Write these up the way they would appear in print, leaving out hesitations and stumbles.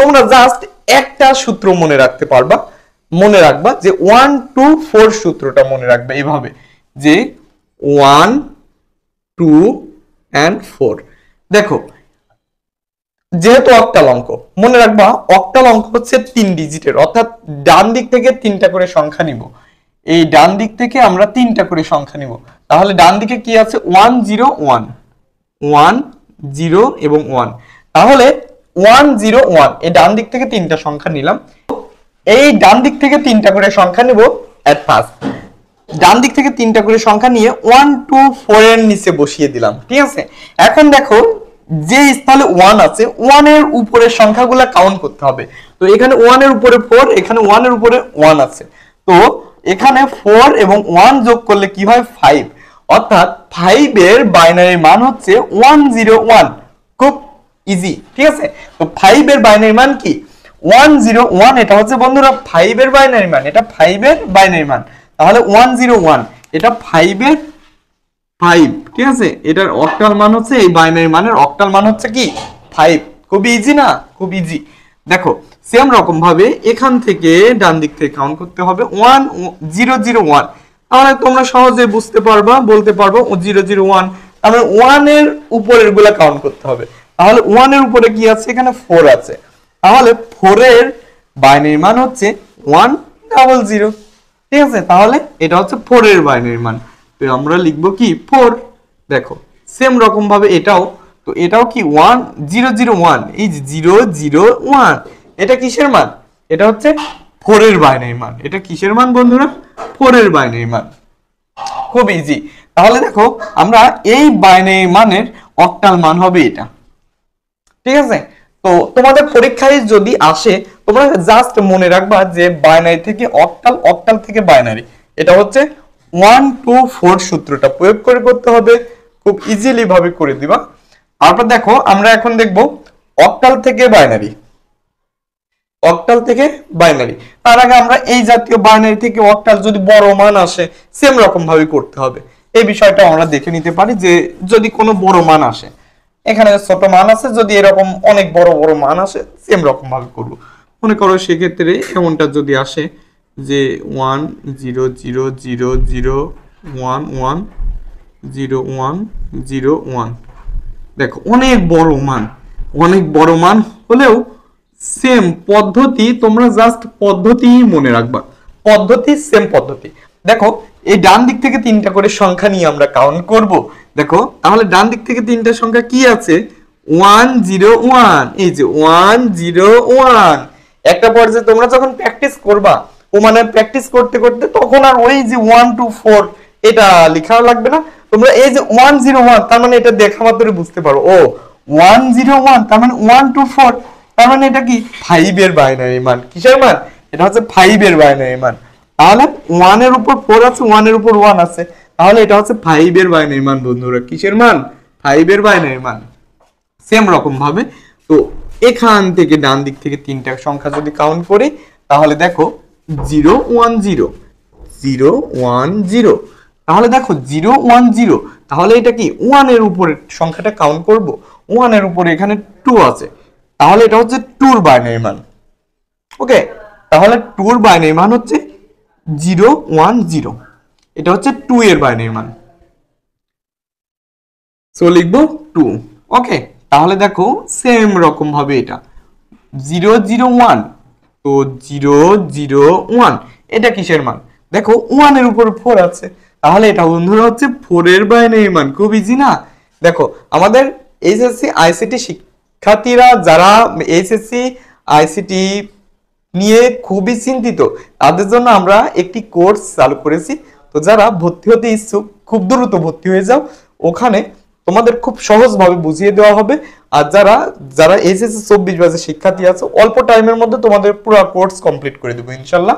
তোমরা জাস্ট একটা সূত্র মনে রাখতে পারবা, মনে রাখবা যে 1 2 4 সূত্রটা মনে রাখবে এইভাবে যে 1 2 and 4। দেখো যেহেতু অক্টাল অঙ্ক মনে রাখবা, অক্টাল অঙ্ক হচ্ছে 3 ডিজিটের, অর্থাৎ ডান দিক থেকে 3টা করে সংখ্যা নিব। এই ডান দিক থেকে আমরা 3টা করে সংখ্যা নিব। তাহলে ডান দিকে কি আছে 1 0 1 1 0 এবং 1। তাহলে 1 0 1 এই ডান দিক থেকে 3টা সংখ্যা নিলাম। এই ডান দিক থেকে 3টা করে সংখ্যা নিব এট ফার্স্ট। ডান দিক থেকে 3টা করে সংখ্যা নিয়ে 1 2 4 এর নিচে বসিয়ে দিলাম, ঠিক আছে। এখন দেখো যে স্থলে 1 আছে 1 এর উপরের সংখ্যাগুলো কাউন্ট করতে হবে। তো এখানে 1 এর উপরে 4, এখানে 1 এর উপরে 1 আছে, তো এখানে 4 এবং 1 যোগ করলে কি হয় 5, অর্থাৎ 5 এর বাইনারি মান হচ্ছে 101। খুব ইজি, ঠিক আছে। তো 5 এর বাইনারি মান কি 101, এটা হচ্ছে বন্ধুরা 5 এর বাইনারি মান, এটা 5 এর বাইনারি মান। তাহলে 101 এটা 5 এর 5, ঠিক আছে। এটার অক্টাল মান হচ্ছে, এই বাইনারি মানের অক্টাল মান হচ্ছে কি 5। খুব ইজি না, খুব ইজি। দেখো সেম রকম ভাবে এখান থেকে ডান দিক থেকে কাউন্ট করতে হবে 1001। তাহলে তোমরা সহজে বুঝতে পারবা, বলতে পারবো 001, তাহলে 1 এর উপরের গুলা কাউন্ট করতে হবে। তাহলে 1 এর উপরে কি আছে, এখানে 4 আছে, তাহলে 4 এর বাইনারি মান হচ্ছে 100, ঠিক আছে। তাহলে এটা হচ্ছে 4 এর বাইনারি মান, তো আমরা লিখবো কি 4। দেখো সেম রকম ভাবে এটাও, তো এটাও কি 1001, এই যে 001 এটা কিসের মান, এটা হচ্ছে 4 এর বাইনারি মান। এটা কিসের মান বন্ধুরা, 4 এর বাইনারি মান। খুব ইজি। তাহলে দেখো আমরা এই বাইনারি মানের অক্টাল মান হবে এটা, ঠিক আছে। তো তোমাদের পরীক্ষায় যদি আসে তোমরা জাস্ট মনে রাখবা যে বাইনারি থেকে অক্টাল, অক্টাল থেকে বাইনারি, এটা হচ্ছে 1 2 4 সূত্রটা প্রয়োগ করে করতে হবে। খুব ইজিলি ভাবে করে দিবা। তারপর দেখো আমরা এখন দেখব অক্টাল থেকে বাইনারি, অক্টাল থেকে বাইনারি। তার আগে আমরা এই জাতীয় বাইনারি থেকে অক্টাল যদি বড় মান আসে সেম রকম ভাবে করতে হবে। এই বিষয়টা আমরা দেখে নিতে পারি যে যদি কোনো বড় মান আসে, এখানে ছোট মান আছে, যদি এরকম অনেক বড় বড় মান আসে সেম রকম ভাবে করব। মনে করো সেক্ষেত্রে এমনটা যদি আসে যে 1 0 0 0 0 1 1 0 1 0 1, দেখো অনেক বড় মান, অনেক বড় মান হলেও সেম পদ্ধতি, তোমরা জাস্ট পদ্ধতি মনে রাখবা, পদ্ধতি সেম পদ্ধতি। দেখো এই ডান দিক থেকে 3টা করে সংখ্যা নিয়ে আমরা কাউন্ট করব। দেখো তাহলে ডান দিক থেকে 3টা সংখ্যা কি আছে 101, এই যে 101। একটা পর্যায়ে তোমরা যখন প্র্যাকটিস করবা, ও মানে প্র্যাকটিস করতে করতে তখন আর ওই যে 1 2 4 এটা লেখাও লাগবে না। তোমরা এই যে 101 তার মানে এটা দেখা মাত্রই বুঝতে পারো, ও 101 তার মানে 1 2 4, তার মানে এটা কি 5 এর বাইনারি মান। কিসের মান, এটা হচ্ছে 5 এর বাইনারি মান। তাহলে 1 এর উপর 4 আছে, 1 এর উপর 1 আছে, তাহলে এটা হচ্ছে 5 এর বাইনারি মান বন্ধুরা। কিসের মান, 5 এর বাইনারি মান। সেম রকম ভাবে তো এখান থেকে ডান দিক থেকে 3টা সংখ্যা যদি কাউন্ট করি তাহলে দেখো 010 010, তাহলে দেখো 010, তাহলে এটা কি 1 এর উপরে সংখ্যাটা কাউন্ট করব, 1 এর উপরে এখানে 2 আছে, তাহলে এটা হচ্ছে 2 এর বাইনারি মান। ওকে, তাহলে 2 এর বাইনারি মান হচ্ছে 010, এটা হচ্ছে 2 এর বাইনারি মান, সো লিখবো 2। ওকে, তাহলে দেখো সেম রকম ভাবে এটা 001, তো 001 এটা কিসের মান, দেখো 1 এর উপর 4 আছে, তাহলে এটা বন্ধুরা হচ্ছে 4 এর বাইনারি মান। খুব ইজি না। দেখো আমাদের এইচএসসি আইসিটি শিক্ষার্থীরা যারা এইচএসসি আইসিটি নিয়ে খুবই চিন্তিত, তাদের জন্য আমরা একটি কোর্স চালু করেছি। তো যারা ভর্তি হতে ইচ্ছুক খুব দ্রুত ভর্তি হয়ে যাও, ওখানে তোমাদের খুব সহজভাবে বুঝিয়ে দেওয়া হবে। আর যারা যারা এইচএসসি 24 ব্যাচের শিক্ষার্থী আছে অল্প টাইমের মধ্যে তোমাদের পুরো কোর্স কমপ্লিট করে দেবো ইনশাল্লাহ।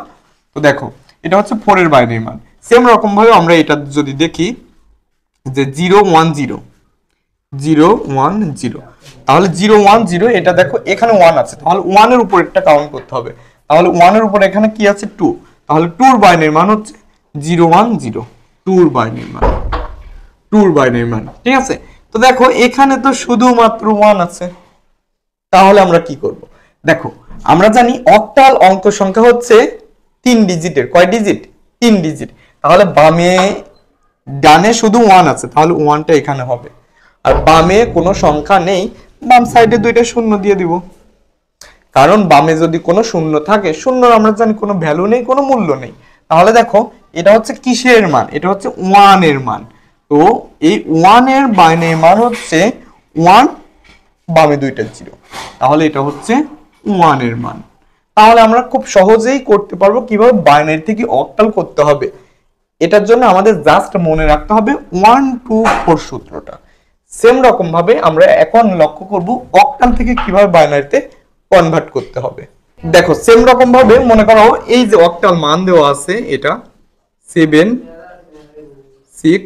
তো দেখো এটা হচ্ছে 4 এর বাইনারি মান। সেম রকম ভাবে আমরা এটা যদি দেখি যে 010 010, তাহলে 010 এটা দেখো এখানে 1 আছে, তাহলে 1 এর উপর একটা কাউন্ট করতে হবে, তাহলে 1 এর উপর এখানে কি আছে 2, তাহলে 2 এর বাইনারি মান হচ্ছে 010, 2 এর বাইনারি মান, 2 এর বাইনারি মান। ঠিক আছে, তো দেখো এখানে তো শুধুমাত্র 1 আছে, তাহলে আমরা কি করব, দেখো আমরা জানি অক্টাল অঙ্ক সংখ্যা হচ্ছে 3 ডিজিটের। কয় ডিজিট? 3 ডিজিট। তাহলে বামে ডানে শুধু 1 আছে, তাহলে 1টা এখানে হবে। আর বামে কোনো সংখ্যা নেই, বাম সাইডে 2টা শূন্য দিয়ে দিব। কারণ বামে যদি কোনো শূন্য থাকে, শূন্যর আমরা জানি কোনো ভ্যালু নেই, কোনো মূল্য নেই। তাহলে দেখো এটা হচ্ছে কিসের মান? এটা হচ্ছে 1 এর মান। তো এই 1 এর বাইনারি মান হচ্ছে 1, বামে 2টা 0, তাহলে এটা হচ্ছে 1 এর মান। তাহলে আমরা খুব সহজেই করতে পারবো কিভাবে বাইনারি থেকে অক্টাল করতে হবে। এটার জন্য আমাদের জাস্ট মনে রাখতে হবে 1 2 4 সূত্রটা। সেম রকম ভাবে আমরা এখন লক্ষ্য করব অক্টাল থেকে কিভাবে বাইনারিতে কনভার্ট করতে হবে। দেখো সেম রকম ভাবে মনে করো এই যে অক্টাল মান দেওয়া আছে, এটা 7 6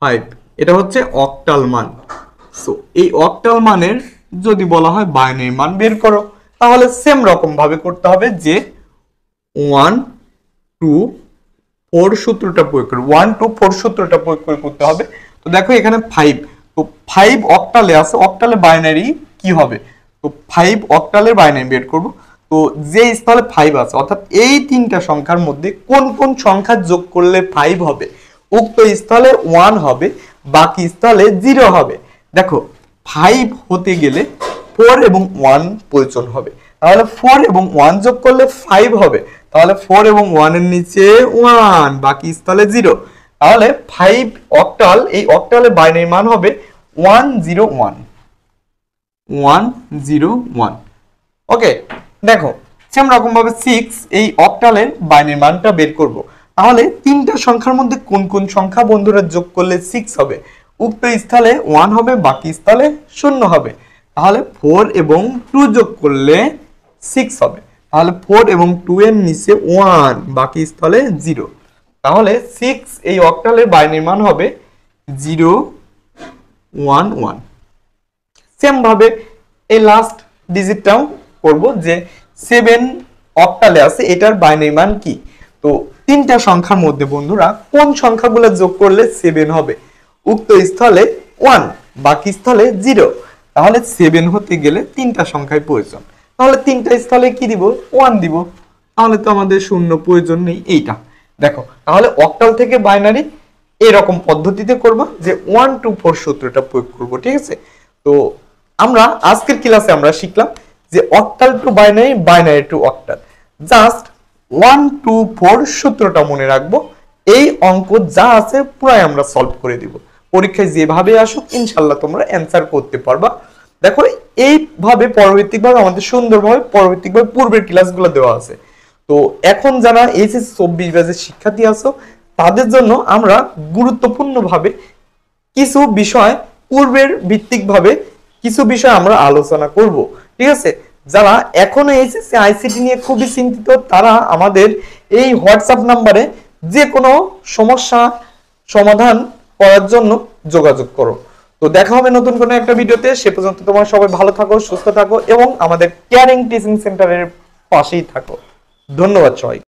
5, এটা হচ্ছে অক্টাল মান। সো এই অক্টাল মানের যদি বলা হয় বাইনারি মান বের করো, তাহলে সেম রকম ভাবে করতে হবে যে 1 2 4 সূত্রটা প্রয়োগ করে 1 2 4 সূত্রটা প্রয়োগ করে করতে হবে। তো দেখো এখানে 5, তো 5 অক্টালে আছে, অক্টালে বাইনারি কি হবে? তো 5 অক্টালের বাইনারি বের করব। তো যে স্থলে 5 আছে, অর্থাৎ এই তিনটা সংখ্যার মধ্যে কোন কোন সংখ্যা যোগ করলে 5 হবে, উক্ত স্থলে 1 হবে, বাকি স্থলে 0 হবে। দেখো 5 হতে গেলে 4 এবং 1 প্রয়োজন হবে, তাহলে 4 এবং 1 যোগ করলে 5 হবে, তাহলে 4 এবং 1 এর নিচে 1, বাকি স্থলে 0। তাহলে 5 অক্টাল, এই অক্টালের বাইনারি মান হবে 101 101। ওকে, দেখো সেম রকম ভাবে 6 এই অক্টালের বাইনারি মানটা বের করব। তাহলে তিনটা সংখ্যার মধ্যে কোন কোন সংখ্যা বন্ধুরা যোগ করলে 6 হবে, উক্ত স্থলে 1 হবে, বাকি স্থলে 0 হবে। তাহলে 4 এবং 2 যোগ করলে 6 হবে, তাহলে 4 এবং 2 এর নিচে 1, বাকি স্থলে 0। তাহলে 6 এই অক্টালের বাইনারি মান হবে 011। সেম ভাবে এই লাস্ট ডিজিটটাও করব, যে 7 অক্টালে আছে, এটার বাইনারি মান কি? তো তিনটা সংখ্যার মধ্যে বন্ধুরা কোন সংখ্যাগুলো যোগ করলে 7 হবে, উক্ত স্থলে 1, বাকি স্থলে 0। তাহলে 7 হতে গেলে তিনটা সংখ্যায় প্রয়োজন, তাহলে তিনটা স্থলে কি দিব? 1 দিব। তাহলে তো আমাদের শূন্য প্রয়োজন নেই এইটা। দেখো তাহলে অক্টাল থেকে বাইনারি এরকম পদ্ধতিতে করব, যে 1 2 4 সূত্রটা প্রয়োগ করব। ঠিক আছে, তো আমরা আজকের ক্লাসে আমরা শিখলাম যে octal two binary, binary two octal. Just 1 2 4 সূত্রটা মনে রাখবো, এই অঙ্ক যা আছে পুরাই আমরা সলভ করে দিব। পরীক্ষায় যেভাবে আসুক ইনশাআল্লাহ তোমরা অ্যানসার করতে পারবা। দেখো এইভাবে পরবর্তীভাবে আমাদের সুন্দরভাবে পরবর্তীভাবে পূর্বের ক্লাসগুলো দেওয়া আছে। তো এখন যারা এইচএসসি 24 ব্যাচের শিক্ষার্থী আছো, তাদের জন্য আমরা গুরুত্বপূর্ণভাবে কিছু বিষয় পূর্বের ভিত্তিকভাবে কিছু বিষয় আমরা আলোচনা করব। ঠিক আছে, যারা এখনো এইচএসসি আইসিটি নিয়ে খুবই চিন্তিত, তারা আমাদের এই হোয়াটসঅ্যাপ নাম্বারে যে কোনো সমস্যা সমাধান করার জন্য যোগাযোগ করো। তো দেখা হবে নতুন কোনো একটা ভিডিওতে। সে পর্যন্ত তোমরা সবাই ভালো থাকো, সুস্থ থাকো এবং আমাদের কেয়ারিং টিচিং সেন্টারের পাশেই থাকো। ধন্যবাদ সবাই।